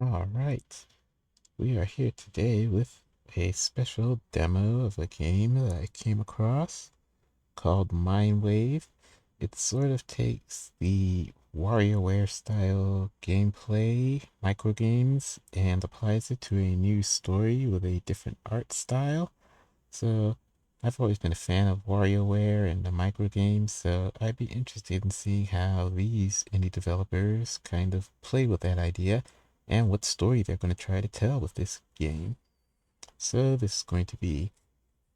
Alright, we are here today with a special demo of a game that I came across called Mindwave. It sort of takes the WarioWare style gameplay microgames and applies it to a new story with a different art style. So I've always been a fan of WarioWare and the microgames, so I'd be interested in seeing how these indie developers kind of play with that idea and what story they're going to try to tell with this game. So this is going to be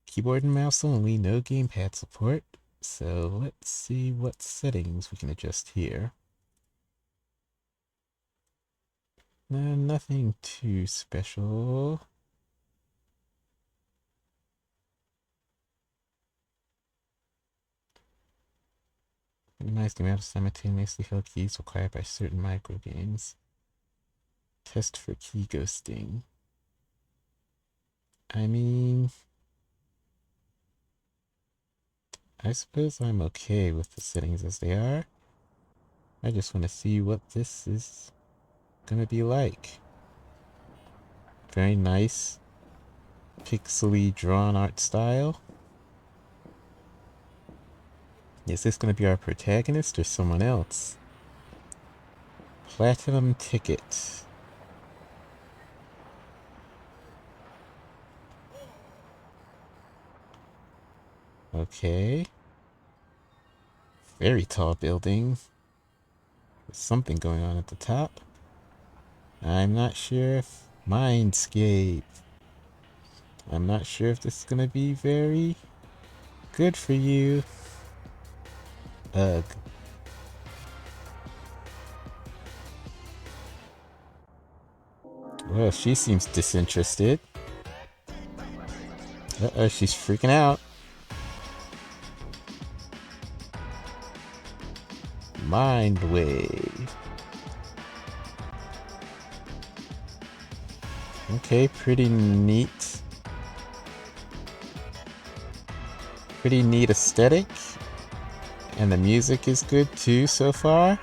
keyboard and mouse only, no gamepad support. So let's see what settings we can adjust here. No, nothing too special. Minimize the amount of simultaneously held keys required by certain microgames. Test for key ghosting. I mean, I suppose I'm okay with the settings as they are. I just want to see what this is gonna be like. Very nice, pixely drawn art style. Is this gonna be our protagonist or someone else? Platinum ticket. Okay. Very tall building. There's something going on at the top. I'm not sure if Mindscape. I'm not sure if this is gonna be very good for you. Ugh. Well, she seems disinterested. Uh-oh, she's freaking out. Mindwave. Okay, pretty neat. Pretty neat aesthetic. And the music is good too so far.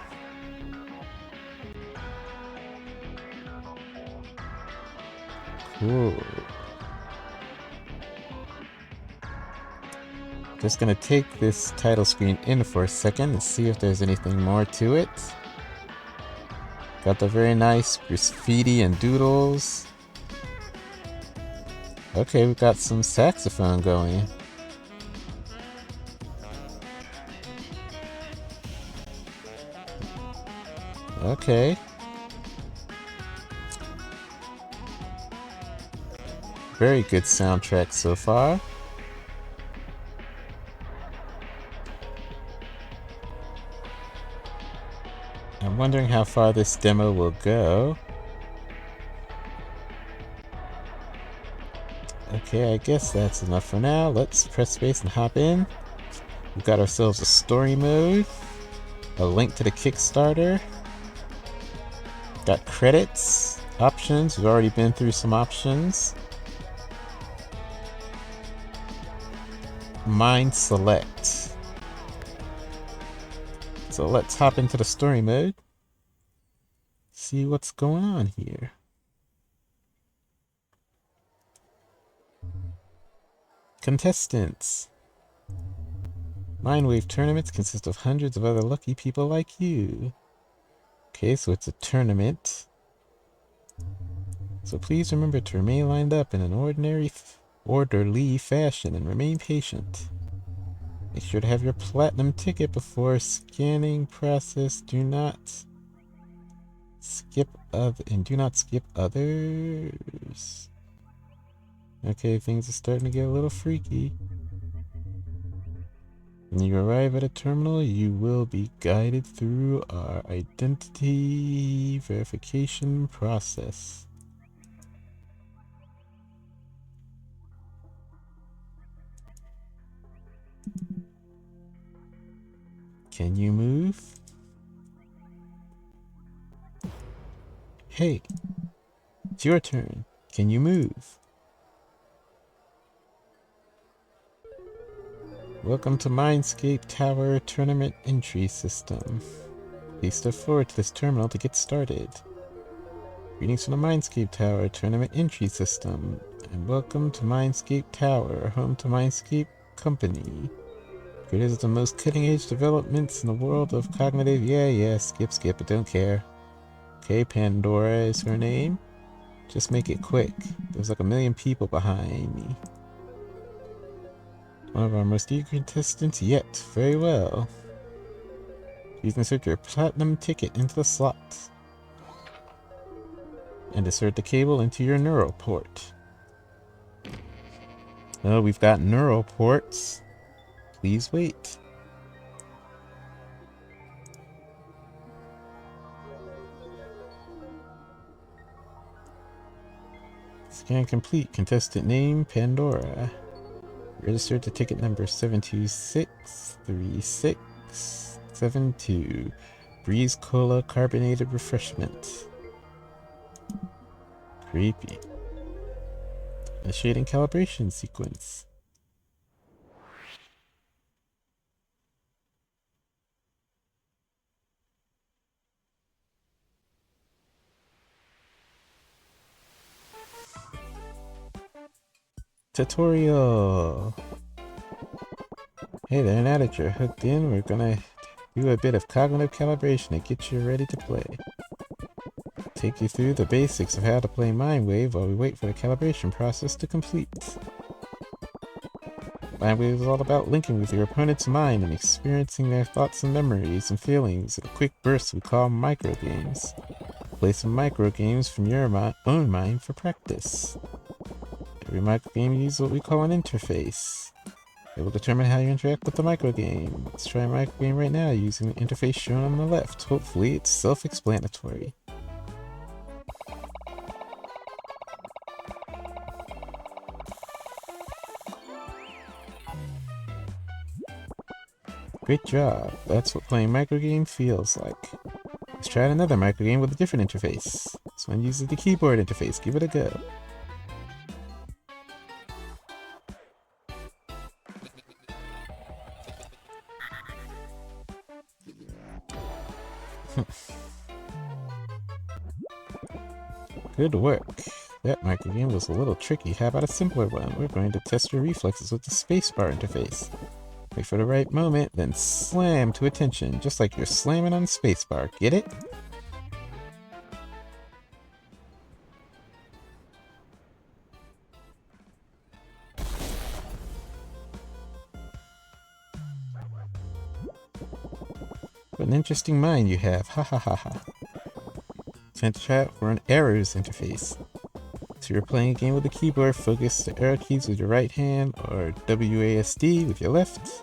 Cool. Just gonna take this title screen in for a second and see if there's anything more to it. Got the very nice graffiti and doodles. Okay, we've got some saxophone going. Okay. Very good soundtrack so far. I'm wondering how far this demo will go. Okay, I guess that's enough for now. Let's press space and hop in. We've got ourselves a story mode, a link to the Kickstarter, got credits, options. We've already been through some options. Mind select. So let's hop into the story mode. See what's going on here. Contestants. Mindwave tournaments consist of hundreds of other lucky people like you. Okay, so it's a tournament. So please remember to remain lined up in an orderly fashion and remain patient. Make sure to have your platinum ticket before scanning process. Do not skip others. Okay, things are starting to get a little freaky. When you arrive at a terminal, you will be guided through our identity verification process. Can you move? Hey, it's your turn. Can you move? Welcome to Mindscape Tower Tournament Entry System. Please step forward to this terminal to get started. Greetings from the Mindscape Tower Tournament Entry System, and welcome to Mindscape Tower, home to Mindscape Company. Creators of the most cutting-edge developments in the world of cognitive... skip, I don't care. Okay, Pandora is her name. Just make it quick. There's like a million people behind me. One of our most eager contestants yet. Very well. You can insert your platinum ticket into the slot. And insert the cable into your neural port. Oh, we've got neural ports. Please wait. Scan complete. Contestant name, Pandora. Registered to ticket number 7263672. Breeze Cola Carbonated Refreshment. Creepy. Initiating calibration sequence. Tutorial. Hey there, now that you're hooked in, we're gonna do a bit of cognitive calibration to get you ready to play. Take you through the basics of how to play Mindwave while we wait for the calibration process to complete. Mindwave is all about linking with your opponent's mind and experiencing their thoughts and memories and feelings in a quick burst we call microgames. Play some microgames from your own mind for practice. Every microgame uses what we call an interface. It will determine how you interact with the microgame. Let's try a microgame right now using the interface shown on the left. Hopefully it's self-explanatory. Great job. That's what playing microgame feels like. Let's try another microgame with a different interface. This one uses the keyboard interface. Give it a go. Good work. That microgame was a little tricky. How about a simpler one? We're going to test your reflexes with the spacebar interface. Wait for the right moment, then slam to attention, just like you're slamming on the spacebar. Get it? What an interesting mind you have. Ha ha ha ha. Time to try out for an arrows interface. So you're playing a game with the keyboard, focus the arrow keys with your right hand, or WASD with your left.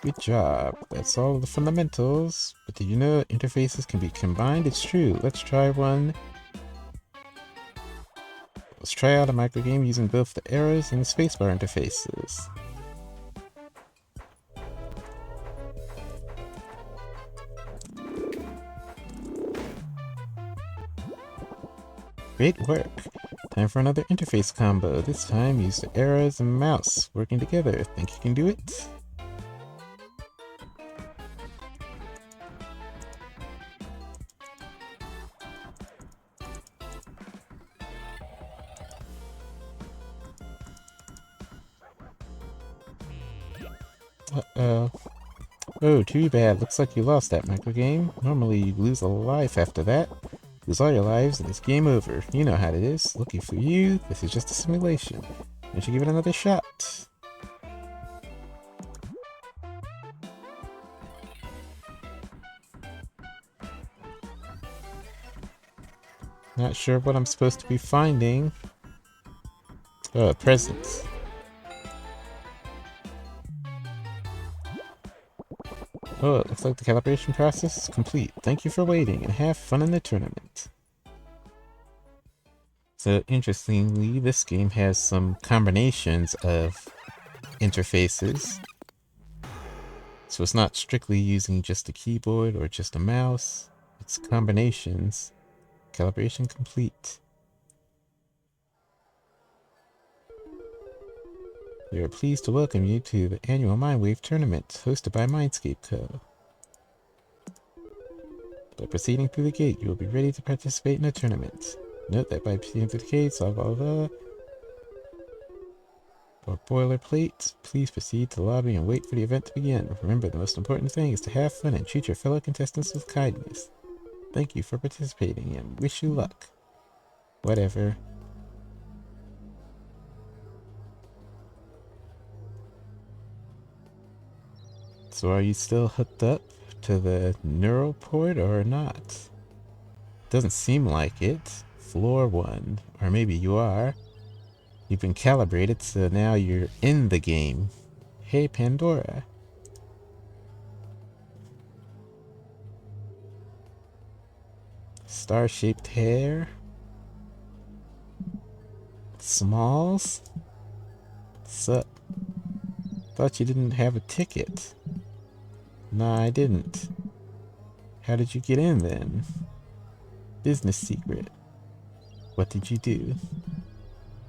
Good job. That's all of the fundamentals. But did you know interfaces can be combined? It's true. Let's try one. Let's try out a microgame using both the arrows and the spacebar interfaces. Great work! Time for another interface combo. This time use the arrows and mouse working together. Think you can do it? Uh-oh. Oh, too bad. Looks like you lost that microgame. Normally you lose a life after that. Lose all your lives and it's game over. You know how it is. Lucky for you, this is just a simulation. You should give it another shot. Not sure what I'm supposed to be finding. Oh, presents. Oh, it looks like the calibration process is complete. Thank you for waiting and have fun in the tournament. So, interestingly, this game has some combinations of interfaces. So it's not strictly using just a keyboard or just a mouse. It's combinations. Calibration complete. We are pleased to welcome you to the annual Mindwave tournament hosted by Mindscape Co. By proceeding through the gate, you will be ready to participate in the tournament. Note that by proceeding through the gate, or boilerplate, please proceed to the lobby and wait for the event to begin. Remember, the most important thing is to have fun and treat your fellow contestants with kindness. Thank you for participating and wish you luck. Whatever. So are you still hooked up to the neural port or not? Doesn't seem like it. Floor 1. Or maybe you are. You've been calibrated, so now you're in the game. Hey, Pandora. Star-shaped hair. Smalls? Sup? Thought you didn't have a ticket. Nah, I didn't. How did you get in then? Business secret. What did you do?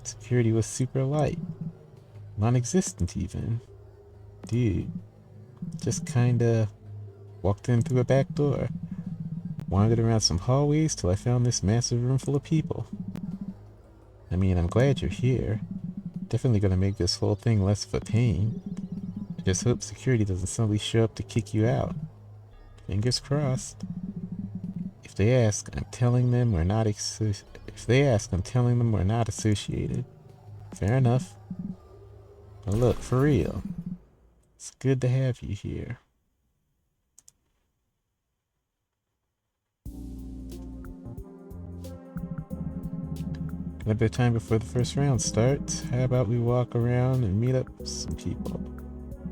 Security was super light. Non-existent even. Dude. Just kinda walked in through a back door. Wandered around some hallways till I found this massive room full of people. I mean, I'm glad you're here. Definitely gonna make this whole thing less of a pain. I just hope security doesn't suddenly show up to kick you out. Fingers crossed. If they ask, I'm telling them we're not associated. Fair enough. But look, for real. It's good to have you here. Got a bit of time before the first round starts. How about we walk around and meet up with some people?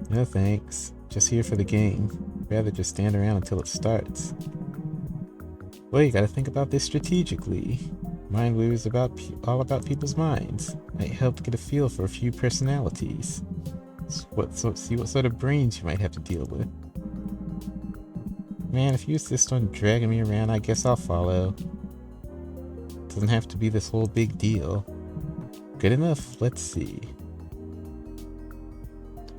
No thanks. Just here for the game. Rather just stand around until it starts. Well, you gotta think about this strategically. Mindwave is all about people's minds. Might help get a feel for a few personalities. See what sort of brains you might have to deal with. Man, if you insist on dragging me around, I guess I'll follow. Doesn't have to be this whole big deal. Good enough? Let's see.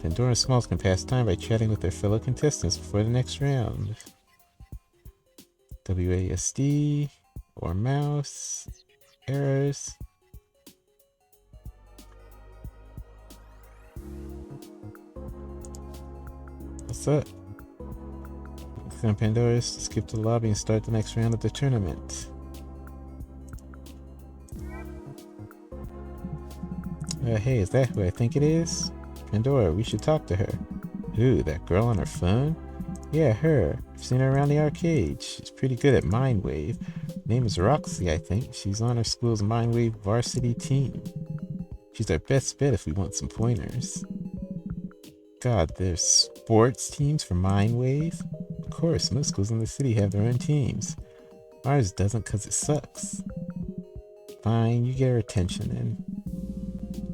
Pandora and Smalls can pass time by chatting with their fellow contestants before the next round. WASD or mouse errors. What's up? Click on Pandora's to skip to the lobby and start the next round of the tournament. Hey, is that who I think it is? Pandora, we should talk to her. Ooh, that girl on her phone? Yeah, her. I've seen her around the arcade. She's pretty good at Mindwave. Name is Roxy, I think. She's on our school's Mindwave varsity team. She's our best bet if we want some pointers. God, there's sports teams for Mindwave? Of course, most schools in the city have their own teams. Ours doesn't because it sucks. Fine, you get her attention then.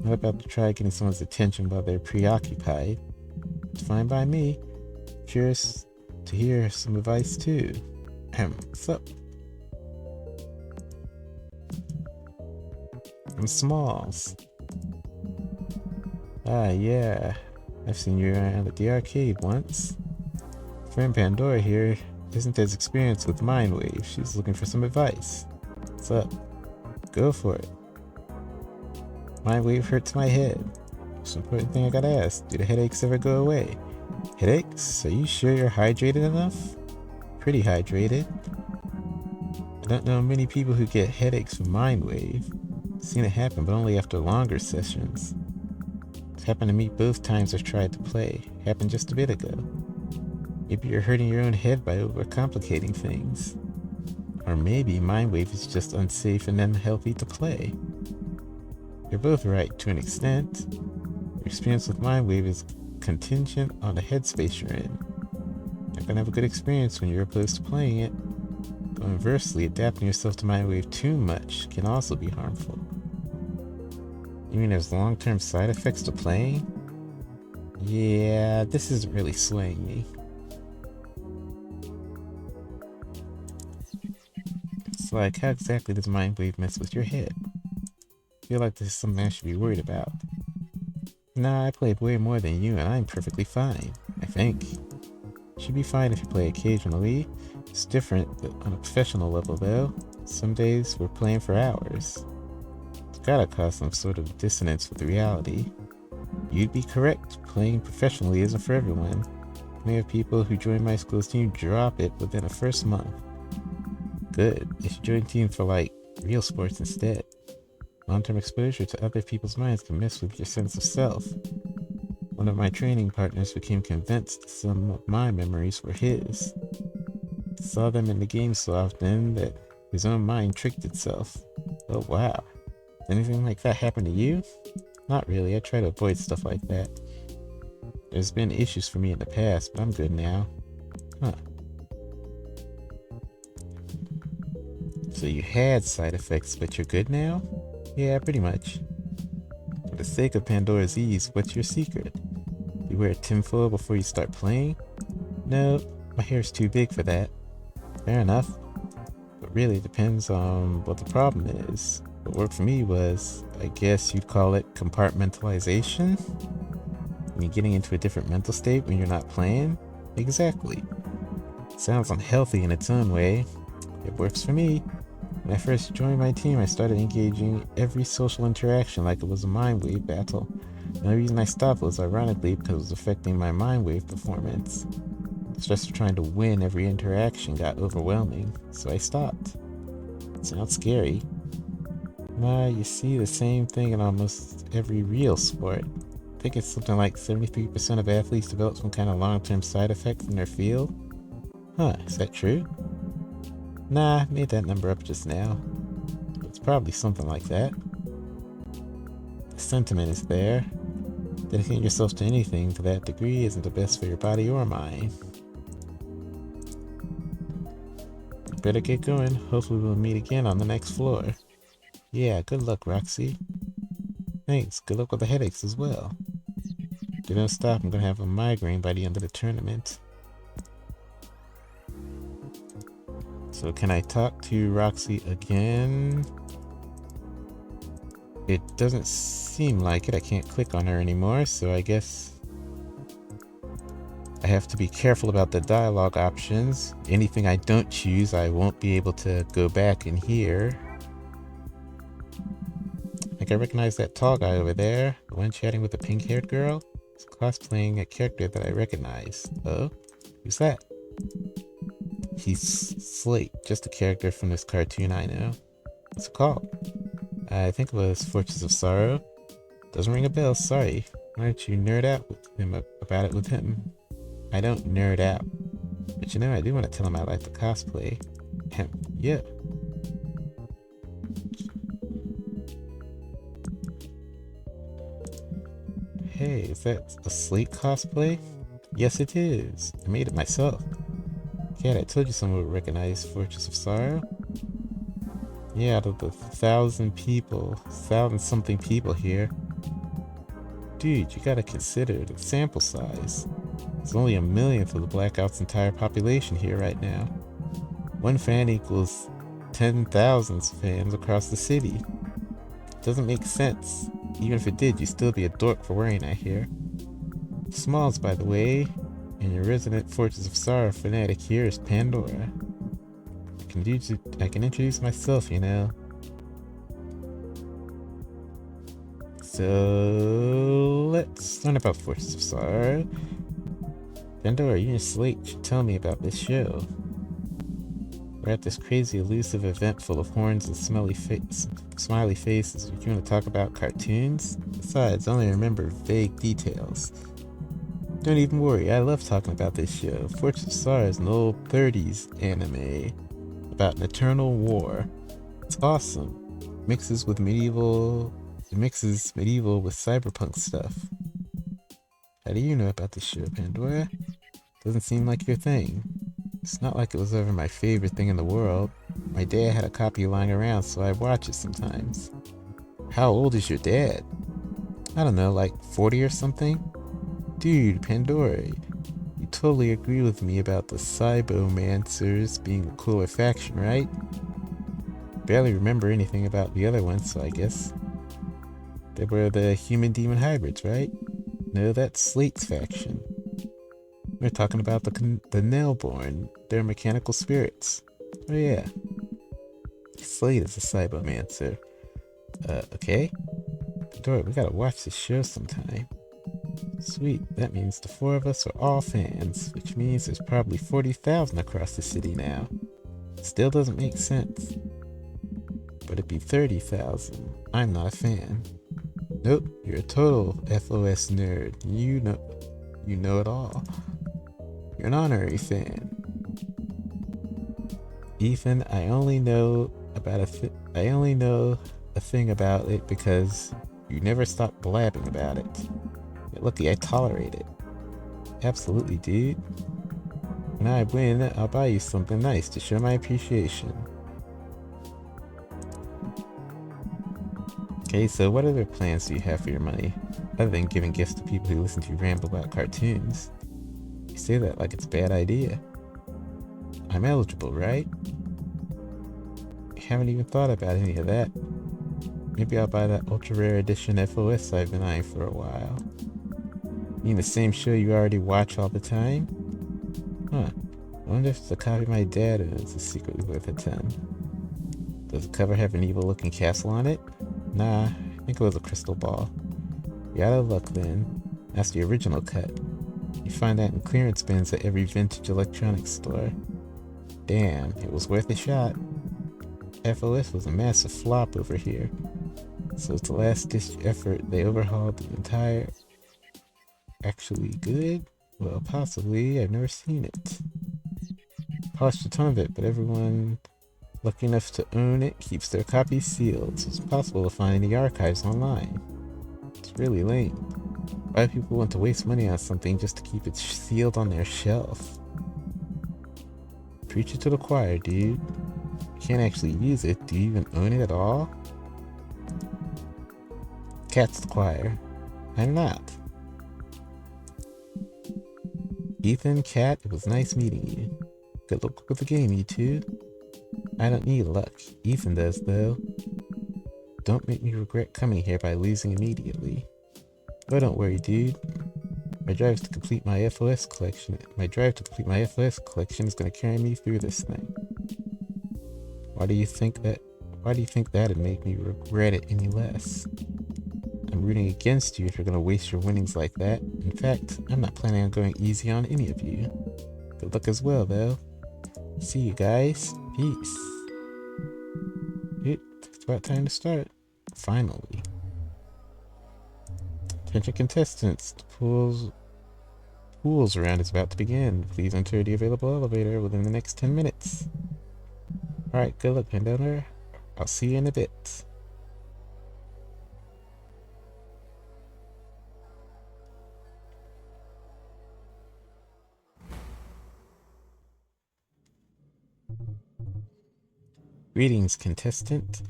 Not about to try getting someone's attention while they're preoccupied. It's fine by me. Curious to hear some advice too. What's up? I'm Smalls. Ah, yeah. I've seen you around at the arcade once. Friend Pandora here isn't as experienced with Mindwave. She's looking for some advice. What's up? Go for it. Mindwave hurts my head. Most important thing I gotta ask, do the headaches ever go away? Headaches? Are you sure you're hydrated enough? Pretty hydrated. I don't know many people who get headaches from Mindwave. Seen it happen, but only after longer sessions. It's happened to me both times I've tried to play. Happened just a bit ago. Maybe you're hurting your own head by overcomplicating things. Or maybe Mindwave is just unsafe and unhealthy to play. You're both right to an extent. Your experience with Mindwave is contingent on the headspace you're in. You're gonna have a good experience when you're opposed to playing it. Conversely, adapting yourself to Mindwave too much can also be harmful. You mean there's long-term side effects to playing? Yeah, this isn't really swaying me. It's like, how exactly does Mindwave mess with your head? I feel like this is something I should be worried about. Nah, I played way more than you, and I'm perfectly fine. I think. Should be fine if you play occasionally. It's different on a professional level, though. Some days we're playing for hours. It's gotta cause some sort of dissonance with reality. You'd be correct. Playing professionally isn't for everyone. Many of people who join my school's team drop it within the first month. Good. You should join teams for, like, real sports instead. Long-term exposure to other people's minds can mess with your sense of self. One of my training partners became convinced some of my memories were his. Saw them in the game so often that his own mind tricked itself. Oh wow. Does anything like that happen to you? Not really, I try to avoid stuff like that. There's been issues for me in the past, but I'm good now. Huh. So you had side effects, but you're good now? Yeah, pretty much. For the sake of Pandora's ease, what's your secret? You wear tinfoil before you start playing? No, my hair's too big for that. Fair enough. But really depends on what the problem is. What worked for me was, I guess you'd call it compartmentalization? You're getting into a different mental state when you're not playing? Exactly. Sounds unhealthy in its own way. It works for me. When I first joined my team, I started engaging every social interaction like it was a Mindwave battle. And the reason I stopped was ironically because it was affecting my Mindwave performance. The stress of trying to win every interaction got overwhelming, so I stopped. Sounds scary. Nah, you see the same thing in almost every real sport. I think it's something like 73% of athletes develop some kind of long-term side effect from their field. Huh, is that true? Nah, made that number up just now. It's probably something like that. The sentiment is there. Dedicating yourself to anything to that degree isn't the best for your body or mind. Better get going. Hopefully we'll meet again on the next floor. Yeah, good luck, Roxy. Thanks. Good luck with the headaches as well. If they don't stop, I'm gonna have a migraine by the end of the tournament. So can I talk to Roxy again? It doesn't seem like it. I can't click on her anymore, so I guess I have to be careful about the dialogue options. Anything I don't choose, I won't be able to go back and hear. I think I recognize that tall guy over there, the one chatting with the pink-haired girl. He's cosplaying a character that I recognize. Oh? Who's that? He's Slate, just a character from this cartoon I know. What's it called? I think it was Fortress of Sorrow. Doesn't ring a bell, sorry. Why don't you nerd out with him about it with him? I don't nerd out. But you know, I do want to tell him I like the cosplay. Yeah. Hey, is that a Slate cosplay? Yes, it is. I made it myself. Cat, I told you someone would recognize Fortress of Sorrow. Yeah, out of the 1,000-something people here. Dude, you gotta consider the sample size. It's only 1/1,000,000th of the Blackout's entire population here right now. One fan equals 10,000 fans across the city. Doesn't make sense. Even if it did, you'd still be a dork for wearing that here. Smalls, by the way, and your resident Fortress of Sorrow fanatic here is Pandora. I can introduce myself, you know. So let's learn about Fortress of Sorrow. Pandora, you and Slate should tell me about this show. We're at this crazy elusive event full of horns and smiley faces. You want to talk about cartoons? Besides, I only remember vague details. Don't even worry, I love talking about this show. Fortress of Sorrow is an old 30s anime about an eternal war. It's awesome. It mixes medieval with cyberpunk stuff. How do you know about this show, Pandora? Doesn't seem like your thing. It's not like it was ever my favorite thing in the world. My dad had a copy lying around, so I watch it sometimes. How old is your dad? I don't know, like 40 or something? Dude, Pandora, you totally agree with me about the Cybomancers being the cooler faction, right? Barely remember anything about the other ones, so I guess. They were the human demon hybrids, right? No, that's Slate's faction. We're talking about the Nailborn. They're mechanical spirits. Oh yeah. Slate is a cybermancer. Okay. Dora, we gotta watch this show sometime. Sweet, that means the four of us are all fans, which means there's probably 40,000 across the city now. Still doesn't make sense. But it'd be 30,000. I'm not a fan. Nope, you're a total FOS nerd. You know it all. You're an honorary fan. Ethan, I only know a thing about it because you never stop blabbing about it. You're lucky I tolerate it. Absolutely, dude. When I win, I'll buy you something nice to show my appreciation. Okay, so what other plans do you have for your money? Other than giving gifts to people who listen to you ramble about cartoons. You say that like it's a bad idea. I'm eligible, right? Haven't even thought about any of that. Maybe I'll buy that ultra rare edition FOS I've been eyeing for a while. You mean the same show you already watch all the time? Huh. I wonder if the copy my dad owns is secretly worth a ton. Does the cover have an evil looking castle on it? Nah, I think it was a crystal ball. You're out of luck then. That's the original cut. You find that in clearance bins at every vintage electronics store. Damn, it was worth a shot. FOS was a massive flop over here. So it's the last ditch effort. They overhauled the entire... Actually good? Well, possibly. I've never seen it. Polished a ton of it, but everyone lucky enough to own it keeps their copies sealed, so it's impossible to find any archives online. It's really lame. Why do people want to waste money on something just to keep it sealed on their shelf? Preach it to the choir, dude. You can't actually use it. Do you even own it at all? Cat's the choir. I'm not. Ethan, Cat, it was nice meeting you. Good luck with the game, you two. I don't need luck. Ethan does, though. Don't make me regret coming here by losing immediately. Oh, don't worry, dude. My drive to complete my FOS collection is gonna carry me through this thing. Why do you think that'd make me regret it any less? I'm rooting against you if you're gonna waste your winnings like that. In fact, I'm not planning on going easy on any of you. Good luck as well, though. See you guys. Peace. It's about time to start. Finally. Attention contestants. The pools round is about to begin. Please enter the available elevator within the next 10 minutes. Alright, good luck, Pandora. I'll see you in a bit. Greetings, contestant.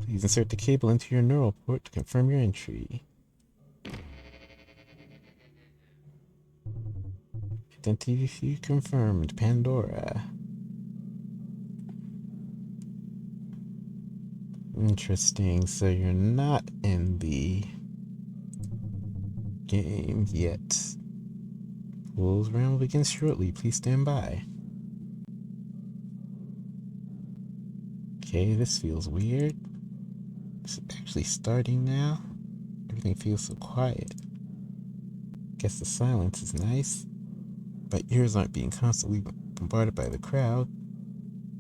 Please insert the cable into your neural port to confirm your entry. Identity confirmed, Pandora. Interesting, so you're not in the game yet. Pools round will begin shortly, please stand by. Okay, this feels weird. Is it actually starting now? Everything feels so quiet. Guess the silence is nice. My ears aren't being constantly bombarded by the crowd.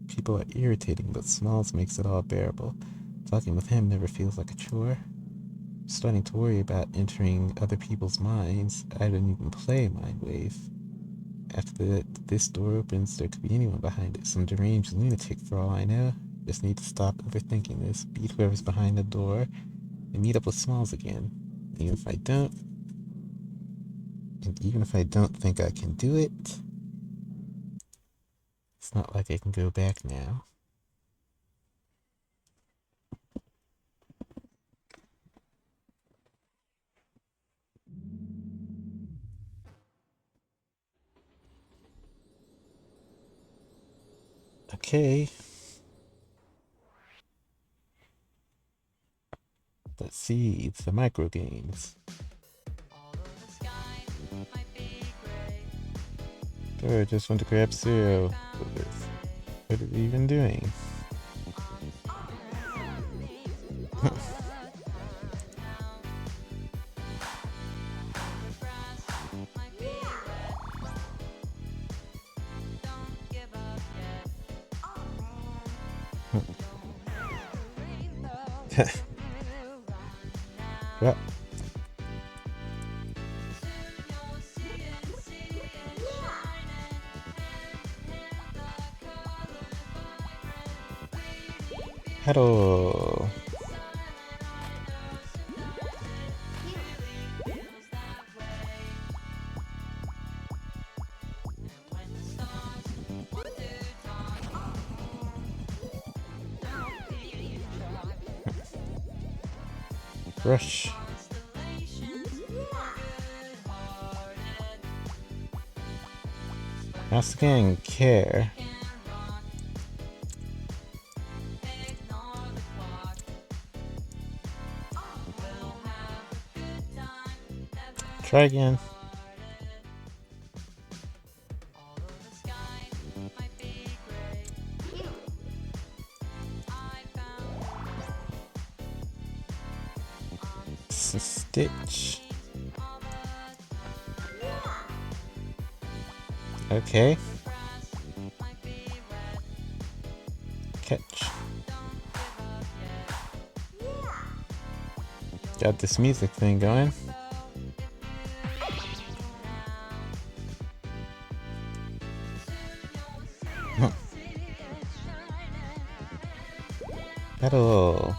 People are irritating, but Smalls makes it all bearable. Talking with him never feels like a chore. I'm starting to worry about entering other people's minds. I don't even play Mindwave. After this door opens, there could be anyone behind it. Some deranged lunatic for all I know. Just need to stop overthinking this, beat whoever's behind the door, and meet up with Smalls again. Even if I don't think I can do it, it's not like I can go back now. Okay. Let's seeds, the micro games. Sure, just want to grab cereal. What are we even doing? Well, pedal. Brush. Once again, care. Try again. Stitch. Okay. Catch. Got this music thing going. Pedal.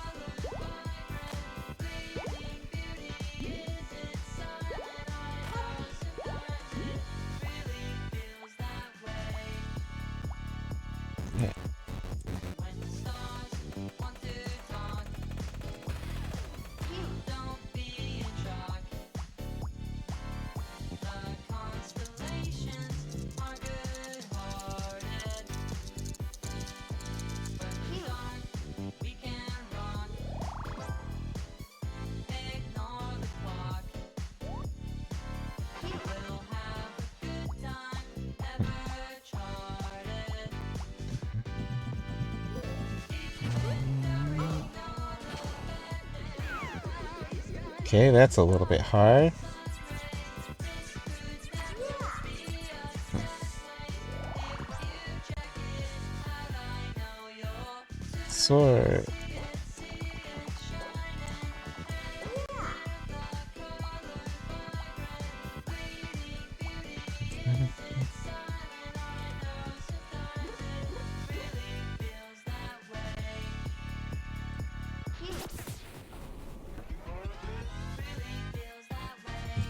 Yeah. Okay, that's a little bit hard. Sword.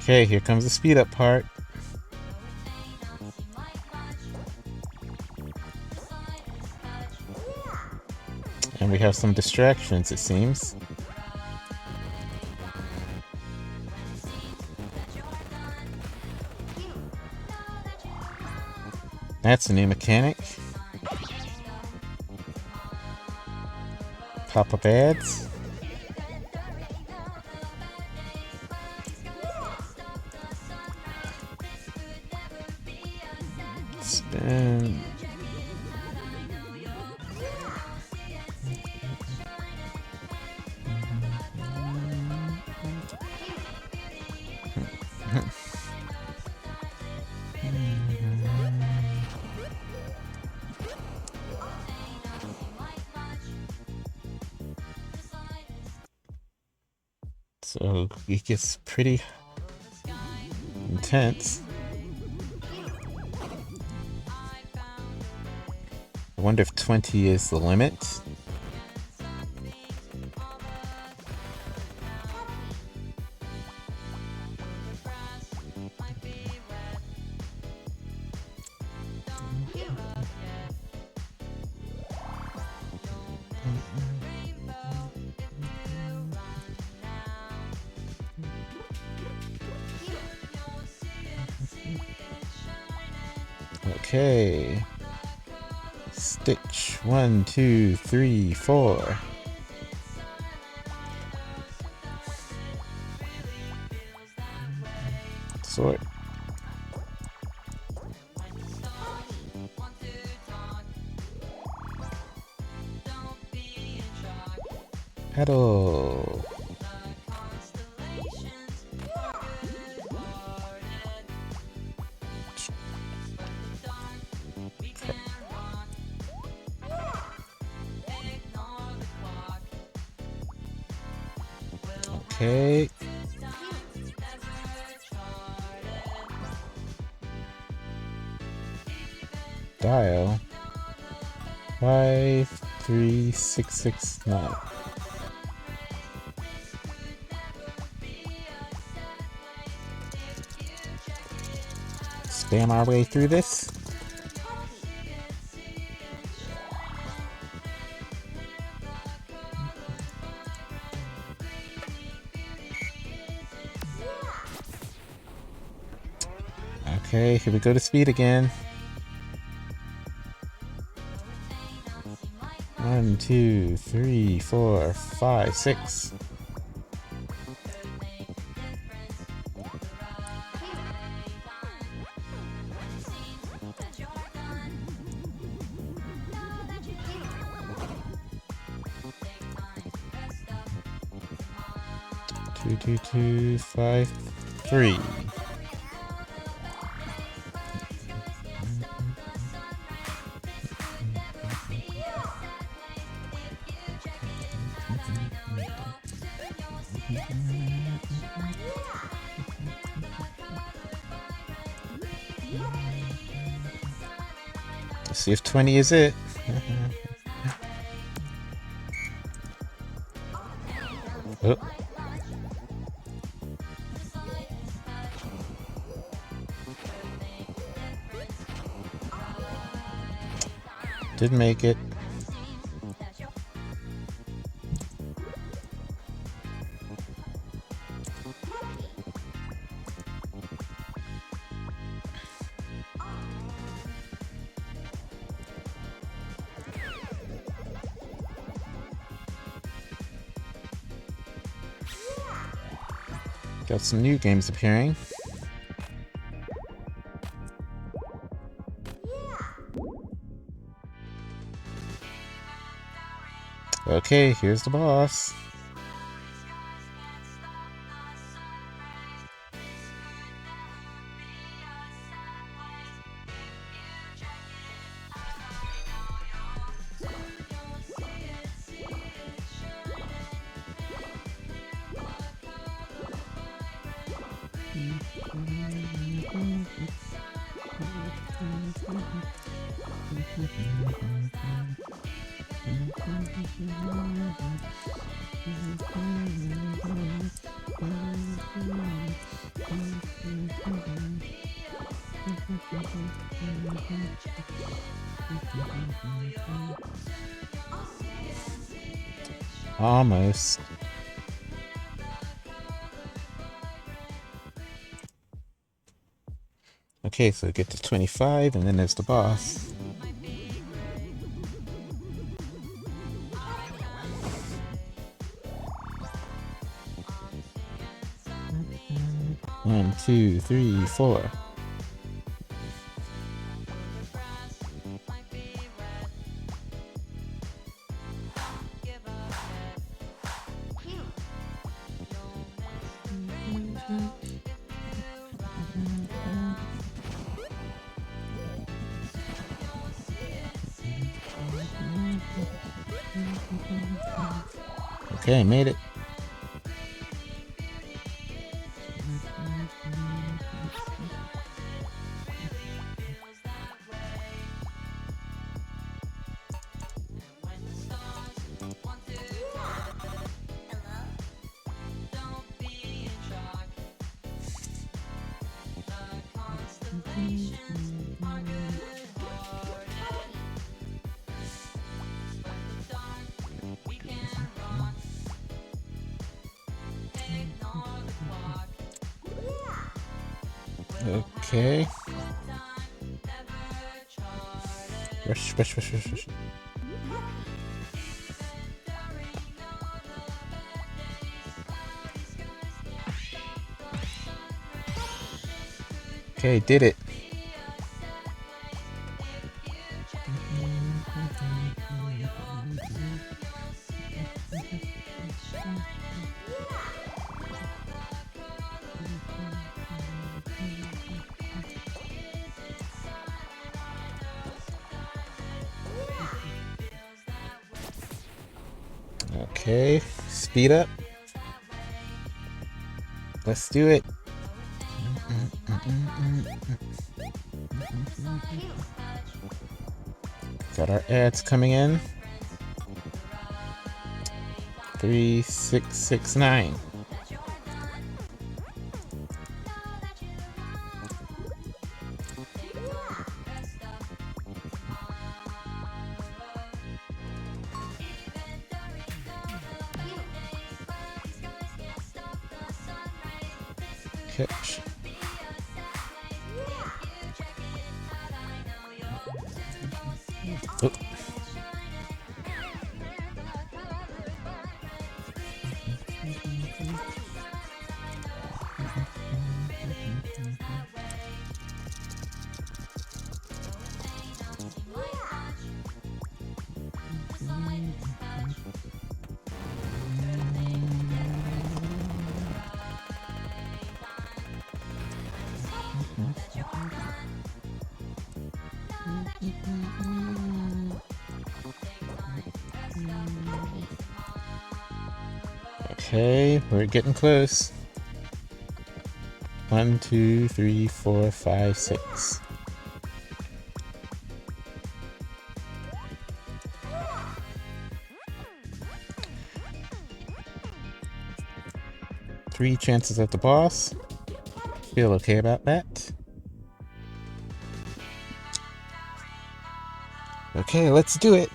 Okay, here comes the speed up part. And we have some distractions, it seems. That's a new mechanic. Pop-up ads. Spin. So it gets pretty intense. I wonder if 20 is the limit. Okay. Stitch 1, 2, 3, 4. Sort. Pedal. Okay. Dial 53669. Spam our way through this. Okay, here we go to speed again. 1, 2, 3, 4, 5, 6. Two, two, two, 5, 3. Let's see if 20 is it. Oh. Didn't make it. Got some new games appearing. Okay, here's the boss. Almost. Okay, so get to 25, and then there's the boss. One, two, three, 4. Okay, made it. Okay. Rush, rush, rush, rush, rush. Okay, did it. Okay, speed up. Let's do it. Got our ads coming in. 3669. Catch. Oh. Okay, we're getting close. 1, 2, 3, 4, 5, 6. Three chances at the boss. Feel okay about that. Okay, let's do it.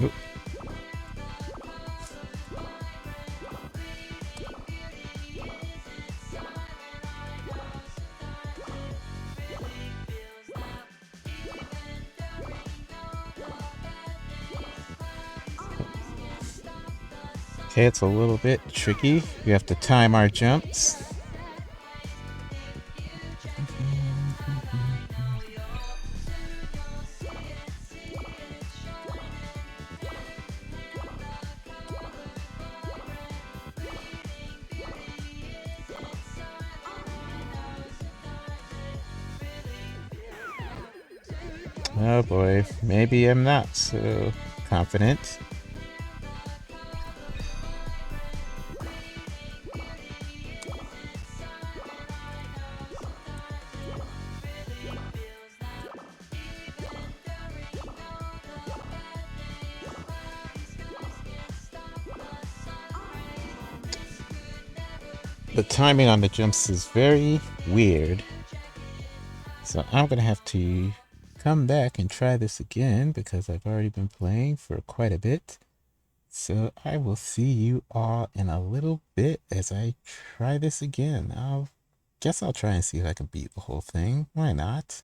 Oop. Okay, it's a little bit tricky. We have to time our jumps. Oh boy, maybe I'm not so confident. The timing on the jumps is very weird. So I'm going to have to come back and try this again because I've already been playing for quite a bit. So I will see you all in a little bit as I try this again. Guess I'll try and see if I can beat the whole thing. Why not?